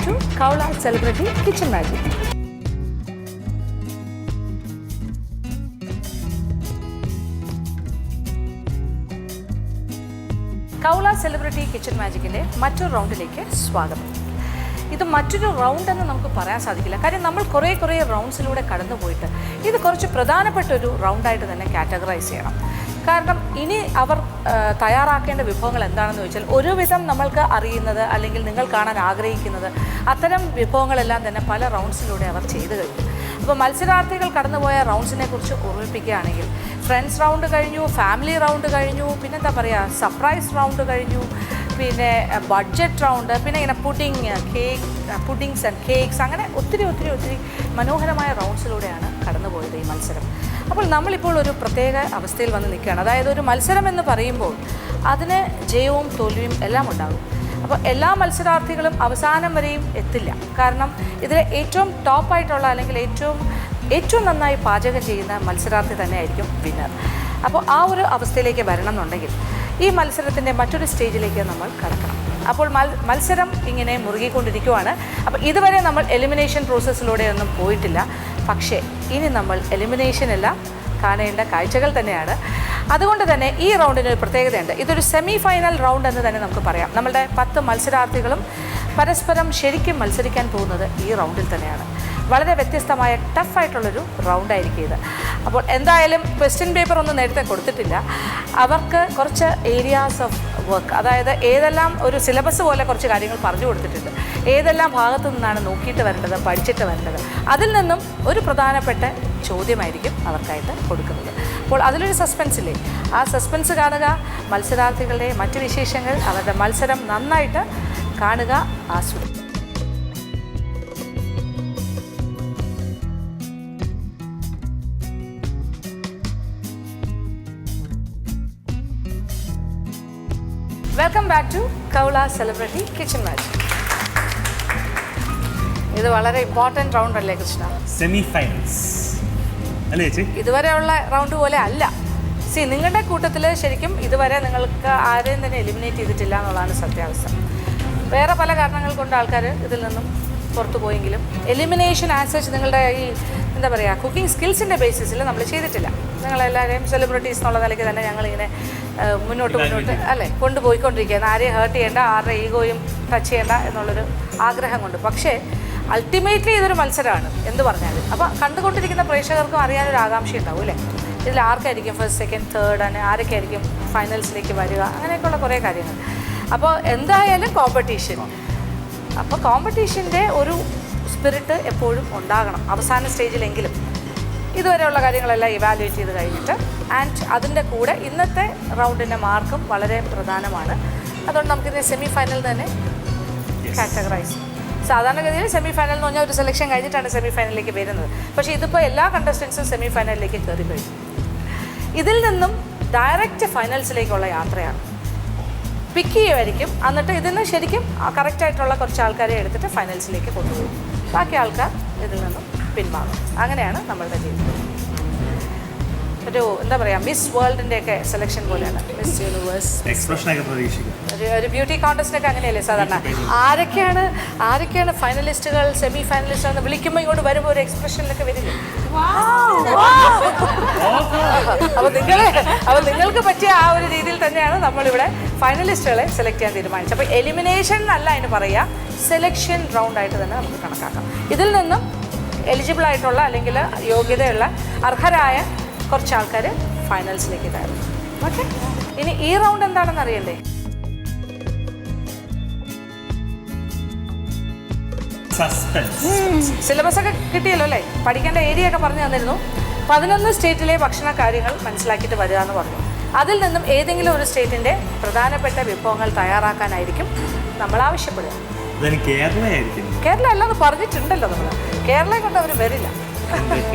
to Kaula Celebrity Kitchen Magic. Kaula celebrity kitchen മാജിക്കിൻ്റെ മറ്റൊരു റൗണ്ടിലേക്ക് സ്വാഗതം. ഇത് മറ്റൊരു റൗണ്ട് എന്ന് നമുക്ക് പറയാൻ സാധിക്കില്ല, കാര്യം നമ്മൾ കുറേ റൗണ്ട്സിലൂടെ കടന്നു പോയിട്ട് ഇത് കുറച്ച് പ്രധാനപ്പെട്ട ഒരു റൗണ്ടായിട്ട് തന്നെ കാറ്റഗറൈസ് ചെയ്യണം. കാരണം ഇനി അവർ തയ്യാറാക്കേണ്ട വിഭവങ്ങൾ എന്താണെന്ന് ചോദിച്ചാൽ ഒരുവിധം നമ്മൾക്ക് അറിയുന്നത് അല്ലെങ്കിൽ നിങ്ങൾ കാണാൻ ആഗ്രഹിക്കുന്നത് അത്തരം വിഭവങ്ങളെല്ലാം തന്നെ പല റൗണ്ട്സിലൂടെ അവർ ചെയ്തു കഴിഞ്ഞു. അപ്പോൾ മത്സരാർത്ഥികൾ കടന്നുപോയ റൗണ്ട്സിനെ കുറിച്ച് ഓർമ്മിപ്പിക്കുകയാണെങ്കിൽ ഫ്രണ്ട്സ് റൗണ്ട് കഴിഞ്ഞു, ഫാമിലി റൗണ്ട് കഴിഞ്ഞു, പിന്നെന്താ പറയുക സർപ്രൈസ് റൗണ്ട് കഴിഞ്ഞു, പിന്നെ ബഡ്ജറ്റ് റൗണ്ട്, പിന്നെ ഇങ്ങനെ പുഡിങ്സ് ആൻഡ് കേക്ക്സ്, അങ്ങനെ ഒത്തിരി മനോഹരമായ റൗണ്ട്സിലൂടെയാണ് കടന്നുപോയത് ഈ മത്സരം. അപ്പോൾ നമ്മളിപ്പോൾ ഒരു പ്രത്യേക അവസ്ഥയിൽ വന്ന് നിൽക്കുകയാണ്. അതായത് ഒരു മത്സരം എന്ന് പറയുമ്പോൾ അതിന് ജയവും തോൽവിയും എല്ലാം ഉണ്ടാകും. അപ്പോൾ എല്ലാ മത്സരാർത്ഥികളും അവസാനം വരെയും എത്തില്ല. കാരണം ഇതിലെ ഏറ്റവും ടോപ്പായിട്ടുള്ള അല്ലെങ്കിൽ ഏറ്റവും നന്നായി പാചകം ചെയ്യുന്ന മത്സരാർത്ഥി തന്നെയായിരിക്കും വിന്നർ. അപ്പോൾ ആ ഒരു അവസ്ഥയിലേക്ക് വരണം എന്നുണ്ടെങ്കിൽ ഈ മത്സരത്തിൻ്റെ മറ്റൊരു സ്റ്റേജിലേക്ക് നമ്മൾ കടക്കണം. അപ്പോൾ മത്സരം ഇങ്ങനെ മുറുകിക്കൊണ്ടിരിക്കുവാണ്. അപ്പോൾ ഇതുവരെ നമ്മൾ എലിമിനേഷൻ പ്രോസസ്സിലൂടെയൊന്നും പോയിട്ടില്ല. പക്ഷേ ഇനി നമ്മൾ എലിമിനേഷനെല്ലാം കാണേണ്ട കാഴ്ചകൾ തന്നെയാണ്. അതുകൊണ്ട് തന്നെ ഈ റൗണ്ടിന് ഒരു പ്രത്യേകതയുണ്ട്. ഇതൊരു സെമി ഫൈനൽ റൗണ്ട് എന്ന് തന്നെ നമുക്ക് പറയാം. നമ്മളുടെ 10 മത്സരാർത്ഥികളും പരസ്പരം ശരിക്കും മത്സരിക്കാൻ പോകുന്നത് ഈ റൗണ്ടിൽ തന്നെയാണ്. വളരെ വ്യത്യസ്തമായ ടഫായിട്ടുള്ളൊരു റൗണ്ടായിരിക്കും ഇത്. അപ്പോൾ എന്തായാലും ക്വസ്റ്റ്യൻ പേപ്പർ ഒന്നും നേരത്തെ കൊടുത്തിട്ടില്ല. അവർക്ക് കുറച്ച് ഏരിയാസ് ഓഫ് വർക്ക്, അതായത് ഏതെല്ലാം ഒരു സിലബസ് പോലെ കുറച്ച് കാര്യങ്ങൾ പറഞ്ഞു കൊടുത്തിട്ടുണ്ട്. ഏതെല്ലാം ഭാഗത്തു നിന്നാണ് നോക്കിയിട്ട് വരേണ്ടത്, പഠിച്ചിട്ട് വരേണ്ടത്, അതിൽ നിന്നും ഒരു പ്രധാനപ്പെട്ട ചോദ്യമായിരിക്കും അവർക്കായിട്ട് കൊടുക്കുന്നത്. അപ്പോൾ അതിലൊരു സസ്പെൻസ് ഇല്ലേ, ആ സസ്പെൻസ് കാണുക, മത്സരാർത്ഥികളുടെ മറ്റ് വിശേഷങ്ങൾ, അവരുടെ മത്സരം നന്നായിട്ട് കാണുക, ആസ്വദിക്കുക. Welcome back to Kaula celebrity kitchen magic. ഇത് വളരെ ഇമ്പോർട്ടൻറ്റ് റൗണ്ട് അല്ലേ കൃഷ്ണ? സെമി ഫൈനൽസ് അല്ലേ ചേച്ചി? ഇതുവരെയുള്ള റൗണ്ട് പോലെ അല്ല. നിങ്ങളുടെ കൂട്ടത്തിൽ ശരിക്കും ഇതുവരെ നിങ്ങൾക്ക് ആരെയും തന്നെ എലിമിനേറ്റ് ചെയ്തിട്ടില്ല എന്നുള്ളതാണ് സത്യാവസ്ഥ. വേറെ പല കാരണങ്ങൾ കൊണ്ട് ആൾക്കാർ ഇതിൽ നിന്നും പുറത്തു പോയെങ്കിലും എലിമിനേഷൻ ആസ് നിങ്ങളുടെ ഈ എന്താ പറയുക കുക്കിംഗ് സ്കിൽസിൻ്റെ ബേസിസിൽ നമ്മൾ ചെയ്തിട്ടില്ല. നിങ്ങളെല്ലാവരെയും സെലിബ്രിറ്റീസ് എന്നുള്ള നിലയ്ക്ക് തന്നെ ഞങ്ങളിങ്ങനെ മുന്നോട്ട് അല്ലേ കൊണ്ടുപോയിക്കൊണ്ടിരിക്കുകയാണ്. ആരെയും ഹേർട്ട് ചെയ്യേണ്ട, ആരുടെ ഈഗോയും ടച്ച് ചെയ്യേണ്ട എന്നുള്ളൊരു ആഗ്രഹം കൊണ്ട്. പക്ഷേ അൾട്ടിമേറ്റ്ലി ഇതൊരു മത്സരമാണ് എന്ത് പറഞ്ഞാലും. അപ്പോൾ കണ്ടുകൊണ്ടിരിക്കുന്ന പ്രേക്ഷകർക്കും അറിയാനൊരു ആകാംക്ഷ ഉണ്ടാവും അല്ലേ, ഇതിൽ ആർക്കായിരിക്കും ഫസ്റ്റ്, സെക്കൻഡ്, തേർഡ്, അങ്ങനെ ആരൊക്കെയായിരിക്കും ഫൈനൽസിലേക്ക് വരിക, അങ്ങനെയൊക്കെയുള്ള കുറേ കാര്യങ്ങൾ. അപ്പോൾ എന്തായാലും കോമ്പറ്റീഷൻ, അപ്പോൾ കോമ്പറ്റീഷൻ്റെ ഒരു സ്പിരിറ്റ് എപ്പോഴും ഉണ്ടാകണം അവസാന സ്റ്റേജിലെങ്കിലും. ഇതുവരെയുള്ള കാര്യങ്ങളെല്ലാം ഇവാലുവേറ്റ് ചെയ്ത് കഴിഞ്ഞിട്ട് അതിൻ്റെ കൂടെ ഇന്നത്തെ റൗണ്ടിൻ്റെ മാർക്കും വളരെ പ്രധാനമാണ്. അതുകൊണ്ട് നമുക്കിതിനെ സെമി ഫൈനൽ തന്നെ കാറ്റഗറൈസ്. സാധാരണഗതിയിൽ സെമി ഫൈനൽ എന്ന് പറഞ്ഞാൽ ഒരു സെലക്ഷൻ കഴിഞ്ഞിട്ടാണ് സെമി ഫൈനലിലേക്ക് വരുന്നത്. പക്ഷേ ഇതിപ്പോൾ എല്ലാ കണ്ടസ്റ്റൻസും സെമി ഫൈനലിലേക്ക് കയറി കഴിഞ്ഞു. ഇതിൽ നിന്നും ഡയറക്റ്റ് ഫൈനൽസിലേക്കുള്ള യാത്രയാണ്. പിക്ക് ചെയ്യുമായിരിക്കും, എന്നിട്ട് ഇതിന് ശരിക്കും കറക്റ്റായിട്ടുള്ള കുറച്ച് ആൾക്കാരെ എടുത്തിട്ട് ഫൈനൽസിലേക്ക് കൊണ്ടുപോകും. ബാക്കി ആൾക്കാർ ഇതിൽ നിന്നും പിന്മാറും. അങ്ങനെയാണ് നമ്മളുടെ ജീവിതം. ഒരു എന്താ പറയുക മിസ് വേൾഡിൻ്റെയൊക്കെ സെലക്ഷൻ പോലെയാണ്, മിസ് യൂണിവേഴ്സ് ഒരു ബ്യൂട്ടി കോൺടെസ്റ്റിനൊക്കെ അങ്ങനെയല്ലേ സാധാരണ. ആരൊക്കെയാണ് ഫൈനലിസ്റ്റുകൾ, സെമി ഫൈനലിസ്റ്റ് എന്ന് വിളിക്കുമ്പോൾ ഇങ്ങോട്ട് വരുമ്പോൾ ഒരു എക്സ്പ്രഷനിലൊക്കെ വരില്ലേ. അപ്പോൾ നിങ്ങൾക്ക് പറ്റിയ ആ ഒരു രീതിയിൽ തന്നെയാണ് നമ്മളിവിടെ ഫൈനലിസ്റ്റുകളെ സെലക്ട് ചെയ്യാൻ തീരുമാനിച്ചത്. അപ്പോൾ എലിമിനേഷൻ അല്ല അതിന് പറയുക, സെലക്ഷൻ റൗണ്ടായിട്ട് തന്നെ നമുക്ക് കണക്കാക്കാം. ഇതിൽ നിന്നും എലിജിബിൾ ആയിട്ടുള്ള അല്ലെങ്കിൽ യോഗ്യതയുള്ള അർഹരായ കുറച്ച് ആൾക്കാർ ഫൈനൽസിലേക്ക് കയറും. ഓക്കെ, ഇനി ഈ റൗണ്ട് എന്താണെന്ന് അറിയണ്ടേ? സിലബസ് ഒക്കെ കിട്ടിയല്ലോ അല്ലേ, പഠിക്കേണ്ട ഏരിയ ഒക്കെ പറഞ്ഞു തന്നിരുന്നു. 11 സ്റ്റേറ്റിലെ ഭക്ഷണ കാര്യങ്ങൾ മനസ്സിലാക്കിയിട്ട് വരിക എന്ന് പറഞ്ഞു. അതിൽ നിന്നും ഏതെങ്കിലും ഒരു സ്റ്റേറ്റിൻ്റെ പ്രധാനപ്പെട്ട വിഭവങ്ങൾ തയ്യാറാക്കാനായിരിക്കും നമ്മൾ ആവശ്യപ്പെടുക. കേരള അല്ലാന്ന് പറഞ്ഞിട്ടുണ്ടല്ലോ നമ്മൾ. കേരളയെ കൊണ്ട് അവർ വരില്ല.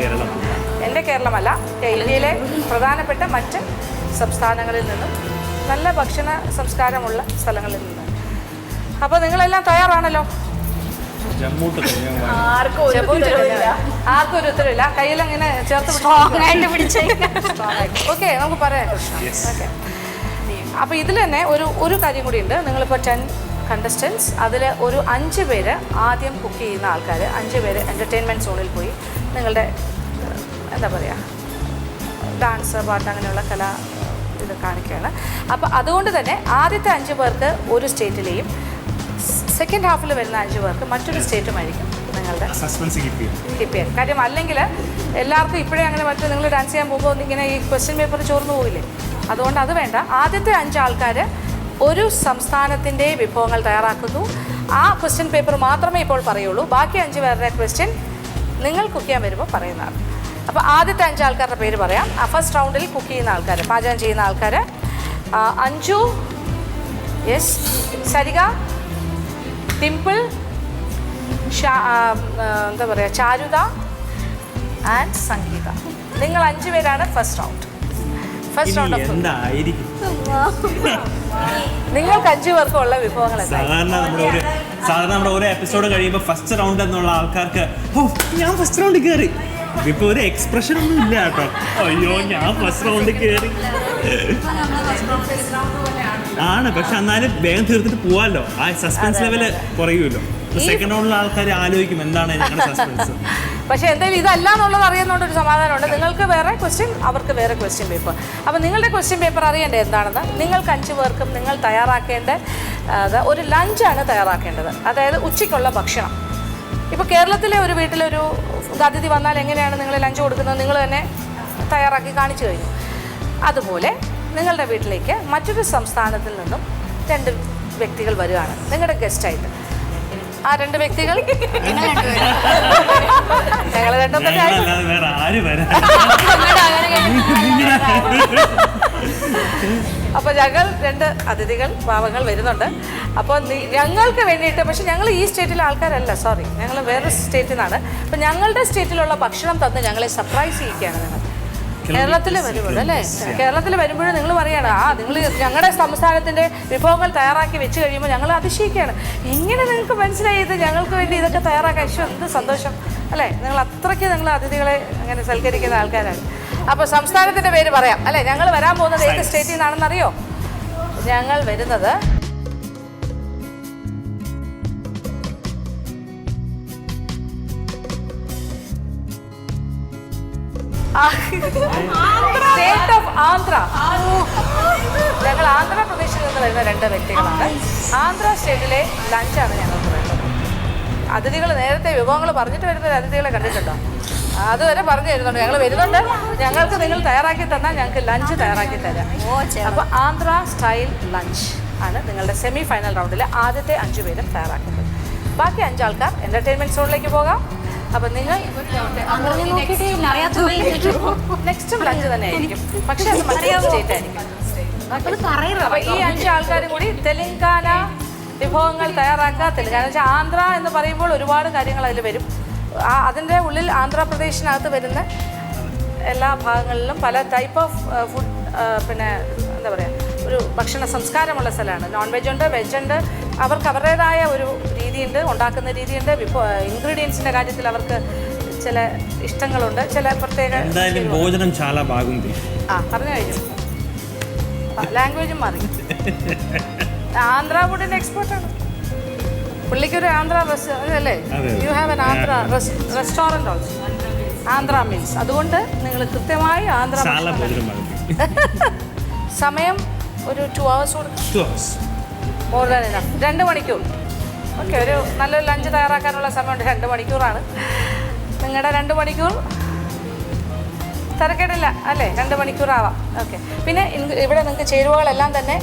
എൻ്റെ കേരളമല്ല, ഇന്ത്യയിലെ പ്രധാനപ്പെട്ട മറ്റ് സംസ്ഥാനങ്ങളിൽ നിന്നും നല്ല ഭക്ഷണ സംസ്കാരമുള്ള സ്ഥലങ്ങളിൽ നിന്ന്. അപ്പോൾ നിങ്ങളെല്ലാം തയ്യാറാണല്ലോ? ആർക്കും ഒരു ഉത്തരവില്ല, കയ്യിലങ്ങനെ ചേർത്ത് ഓക്കെ നമുക്ക് പറയാം കൃഷ്ണ. ഓക്കെ, അപ്പോൾ ഇതിൽ തന്നെ ഒരു കാര്യം കൂടി ഉണ്ട്. നിങ്ങളിപ്പോൾ 10 കണ്ടസ്റ്റൻസ്. അതിൽ ഒരു 5 പേര് ആദ്യം കുക്ക് ചെയ്യുന്ന ആൾക്കാർ, 5 പേര് എൻ്റർടൈൻമെൻറ്റ് സോണിൽ പോയി നിങ്ങളുടെ എന്താ പറയുക ഡാൻസ്, പാട്ട്, അങ്ങനെയുള്ള ഇത് കാണിക്കുകയാണ്. അപ്പോൾ അതുകൊണ്ട് തന്നെ ആദ്യത്തെ 5 പേർക്ക് ഒരു സ്റ്റേറ്റിലെയും സെക്കൻഡ് ഹാഫിൽ വരുന്ന 5 പേർക്ക് മറ്റൊരു സ്റ്റേറ്റുമായിരിക്കും നിങ്ങളുടെ സസ്പെൻസ് കീപ്പ് ചെയ്യാൻ. കാര്യം അല്ലെങ്കിൽ എല്ലാവർക്കും ഇപ്പോഴേ അങ്ങനെ പറ്റും. നിങ്ങൾ ഡാൻസ് ചെയ്യാൻ പോകുമ്പോൾ ഇങ്ങനെ ഈ ക്വസ്റ്റ്യൻ പേപ്പർ ചോർന്നു പോകില്ലേ? അതുകൊണ്ട് അത് വേണ്ട. ആദ്യത്തെ 5 ആൾക്കാർ ഒരു സംസ്ഥാനത്തിൻ്റെ വിഭവങ്ങൾ തയ്യാറാക്കുന്നു. ആ ക്വസ്റ്റ്യൻ പേപ്പർ മാത്രമേ ഇപ്പോൾ പറയുള്ളൂ. ബാക്കി 5 പേരുടെ ക്വസ്റ്റ്യൻ നിങ്ങൾ കുക്ക് ചെയ്യാൻ വരുമ്പോൾ പറയുന്നതാണ്. അപ്പോൾ ആദ്യത്തെ 5 ആൾക്കാരുടെ പേര് പറയാം. ഫസ്റ്റ് റൗണ്ടിൽ കുക്ക് ചെയ്യുന്ന ആൾക്കാർ, പാചകം ചെയ്യുന്ന ആൾക്കാർ: അഞ്ജു, യെസ്, സരിക, ടിമ്പിൾ, എന്താ പറയുക ചാരുത ആൻഡ് സംഗീത. നിങ്ങൾ 5 പേരാണ് first round. First round of എന്തായിരിക്കും നിങ്ങൾക്ക് 5 പേർക്കുള്ള വിഭവങ്ങൾ സാധാരണ നമ്മുടെ ഓരോ എപ്പിസോഡ് കഴിയുമ്പോൾ ഫസ്റ്റ് റൗണ്ട് എന്നുള്ള ആൾക്കാർക്ക് ഞാൻ ഫസ്റ്റ് റൗണ്ടിൽ കയറി. ഇപ്പൊ ഒരു എക്സ്പ്രഷൻ ഒന്നും ഇല്ല കേട്ടോ. അയ്യോ ഞാൻ ഫസ്റ്റ് റൗണ്ടിൽ കയറി ആണ്. പക്ഷെ എന്നാലും വേഗം തീർത്തിട്ട് പോവാല്ലോ. ആ സസ്പെൻസ് ലെവല് കുറയുമല്ലോ. സെക്കൻഡ് റൗണ്ടിലെ ആൾക്കാർ ആലോചിക്കും എന്താണ് ഞങ്ങളുടെ സസ്പെൻസ്. പക്ഷേ എന്തായാലും ഇതല്ല എന്നുള്ളത് അറിയുന്നതുകൊണ്ടൊരു സമാധാനമുണ്ട്. നിങ്ങൾക്ക് വേറെ ക്വസ്റ്റ്യൻ, അവർക്ക് വേറെ ക്വസ്റ്റ്യൻ പേപ്പർ. അപ്പോൾ നിങ്ങളുടെ ക്വസ്റ്റ്യൻ പേപ്പർ അറിയേണ്ടത് എന്താണെന്ന്, നിങ്ങൾക്ക് 5 പേർക്കും നിങ്ങൾ തയ്യാറാക്കേണ്ട ഒരു ലഞ്ചാണ് തയ്യാറാക്കേണ്ടത്. അതായത് ഉച്ചയ്ക്കുള്ള ഭക്ഷണം. ഇപ്പോൾ കേരളത്തിലെ ഒരു വീട്ടിലൊരു അതിഥി വന്നാൽ എങ്ങനെയാണ് നിങ്ങൾ ലഞ്ച് കൊടുക്കുന്നത് നിങ്ങൾ തന്നെ തയ്യാറാക്കി കാണിച്ചു കഴിഞ്ഞു. അതുപോലെ നിങ്ങളുടെ വീട്ടിലേക്ക് മറ്റൊരു സംസ്ഥാനത്തിൽ നിന്നും 2 വ്യക്തികൾ വരികയാണ് നിങ്ങളുടെ ഗസ്റ്റായിട്ട്. ആ 2 വ്യക്തികൾ ഞങ്ങൾ രണ്ടും തന്നെ വേറെ ആര് വരാൻ. അപ്പോൾ ഞങ്ങൾ 2 അതിഥികൾ പാവങ്ങൾ വരുന്നുണ്ട്. അപ്പോൾ ഞങ്ങൾക്ക് വേണ്ടിയിട്ട്, പക്ഷെ ഞങ്ങൾ ഈ സ്റ്റേറ്റിലെ ആൾക്കാരല്ല, സോറി, ഞങ്ങൾ വേറെ സ്റ്റേറ്റിൽ നിന്നാണ്. അപ്പോൾ ഞങ്ങളുടെ സ്റ്റേറ്റിലുള്ള ഭക്ഷണം തന്ന് ഞങ്ങളെ സർപ്രൈസ് ചെയ്യിക്കുകയാണ് നിങ്ങൾ. കേരളത്തിൽ വരുമ്പോൾ അല്ലേ, കേരളത്തിൽ വരുമ്പോഴും നിങ്ങൾ പറയുകയാണ് നിങ്ങൾ ഞങ്ങളുടെ സംസ്ഥാനത്തിൻ്റെ വിഭവങ്ങൾ തയ്യാറാക്കി വെച്ച് കഴിയുമ്പോൾ ഞങ്ങൾ അതിശയിക്കുകയാണ്. എങ്ങനെ നിങ്ങൾക്ക് മനസ്സിലായി ഇത് ഞങ്ങൾക്ക് വേണ്ടി ഇതൊക്കെ തയ്യാറാക്കാൻ? എന്ത് സന്തോഷം അല്ലേ. നിങ്ങൾ അത്രയ്ക്ക് നിങ്ങൾ അതിഥികളെ അങ്ങനെ സൽക്കരിക്കുന്ന ആൾക്കാരാണ്. അപ്പോൾ സംസ്ഥാനത്തിൻ്റെ പേര് പറയാം അല്ലേ. ഞങ്ങൾ വരാൻ പോകുന്നത് ഏത് സ്റ്റേറ്റിൽ നിന്നാണെന്നറിയോ? ഞങ്ങൾ വരുന്നത് സ്റ്റേറ്റ് ഓഫ് ആന്ധ്ര. ഞങ്ങൾ ആന്ധ്രാപ്രദേശിൽ നിന്ന് വരുന്ന 2 വ്യക്തികളാണ്. ആന്ധ്ര സ്റ്റേറ്റിലെ ലഞ്ചാണ് ഞങ്ങൾക്ക് വേണ്ടത്. അതിഥികൾ നേരത്തെ വിഭവങ്ങൾ പറഞ്ഞിട്ട് വരുന്ന അതിഥികളെ കണ്ടിട്ടുണ്ടോ? അതുവരെ പറഞ്ഞു തരുന്നുണ്ട്. ഞങ്ങൾ വരുന്നുണ്ട്, ഞങ്ങൾക്ക് നിങ്ങൾ തയ്യാറാക്കി തന്നാൽ ഞങ്ങൾക്ക് ലഞ്ച് തയ്യാറാക്കി തരാം. അപ്പോൾ ആന്ധ്ര സ്റ്റൈൽ ലഞ്ച് ആണ് നിങ്ങളുടെ സെമി ഫൈനൽ റൗണ്ടിൽ ആദ്യത്തെ 5 പേരും തയ്യാറാക്കുന്നത്. ബാക്കി 5 ആൾക്കാർ എൻ്റർടൈൻമെൻറ്റ് സോണിലേക്ക് പോകാം. അപ്പം നിങ്ങൾ നെക്സ്റ്റും ലഞ്ച് തന്നെ ആയിരിക്കും, പക്ഷേ അത് മറ്റൊരു സ്റ്റേറ്റ് ആയിരിക്കും. അപ്പം ഈ 5 ആൾക്കാരും കൂടി തെലങ്കാന വിഭവങ്ങൾ തയ്യാറാക്കുക. തെലങ്കാന വെച്ചാൽ ആന്ധ്ര എന്ന് പറയുമ്പോൾ ഒരുപാട് കാര്യങ്ങൾ അതിൽ വരും. അതിൻ്റെ ഉള്ളിൽ ആന്ധ്രാപ്രദേശിനകത്ത് വരുന്ന എല്ലാ ഭാഗങ്ങളിലും പല ടൈപ്പ് ഓഫ് ഫുഡ്, പിന്നെ എന്താ പറയുക, ഒരു ഭക്ഷണ സംസ്കാരമുള്ള സ്ഥലമാണ്. നോൺ വെജ് ഉണ്ട്, വെജ് ഉണ്ട്. അവർക്ക് അവരുടേതായ ഒരു രീതിയുണ്ട്, ഉണ്ടാക്കുന്ന രീതിയുണ്ട്. ഇൻഗ്രീഡിയൻസിൻ്റെ കാര്യത്തിൽ അവർക്ക് ചില ഇഷ്ടങ്ങളുണ്ട്, ചില പ്രത്യേക. എന്തായാലും ഭോജനം ചാല ബാഗുന്തി. പറഞ്ഞു കഴിഞ്ഞു. ലാംഗ്വേജും മാറി. ആന്ധ്ര ഫുഡിൻ്റെ എക്സ്പേർട്ടാണ് പുള്ളിക്കൊരു. ആന്ധ്ര അല്ലേ, you have an Andhra restaurant also, Andhra meals. അതുകൊണ്ട് നിങ്ങൾ കൃത്യമായി ആന്ധ്ര സമയം ഒരു 2 hours കൊടുക്കും. More than enough. 2 മണിക്കൂർ. ഓക്കെ, ഒരു നല്ലൊരു ലഞ്ച് തയ്യാറാക്കാനുള്ള സമയമുണ്ട്. 2 മണിക്കൂറാണ് നിങ്ങളുടെ 2 മണിക്കൂർ. തിരക്കേടില്ല അല്ലേ, 2 മണിക്കൂറാവാം. ഓക്കെ. പിന്നെ ഇവിടെ നിങ്ങൾക്ക് ചേരുവകളെല്ലാം തന്നെ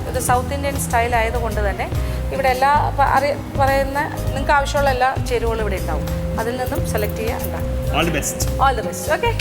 ഇത് സൗത്ത് ഇന്ത്യൻ സ്റ്റൈൽ ആയതുകൊണ്ട് തന്നെ ഇവിടെ എല്ലാ പറയുന്ന നിങ്ങൾക്ക് ആവശ്യമുള്ള എല്ലാ ചേരുവകളും ഇവിടെ ഉണ്ടാവും. അതിൽ നിന്നും സെലക്ട് ചെയ്യുക. ഉണ്ടാകും. All the best. All the best. Okay.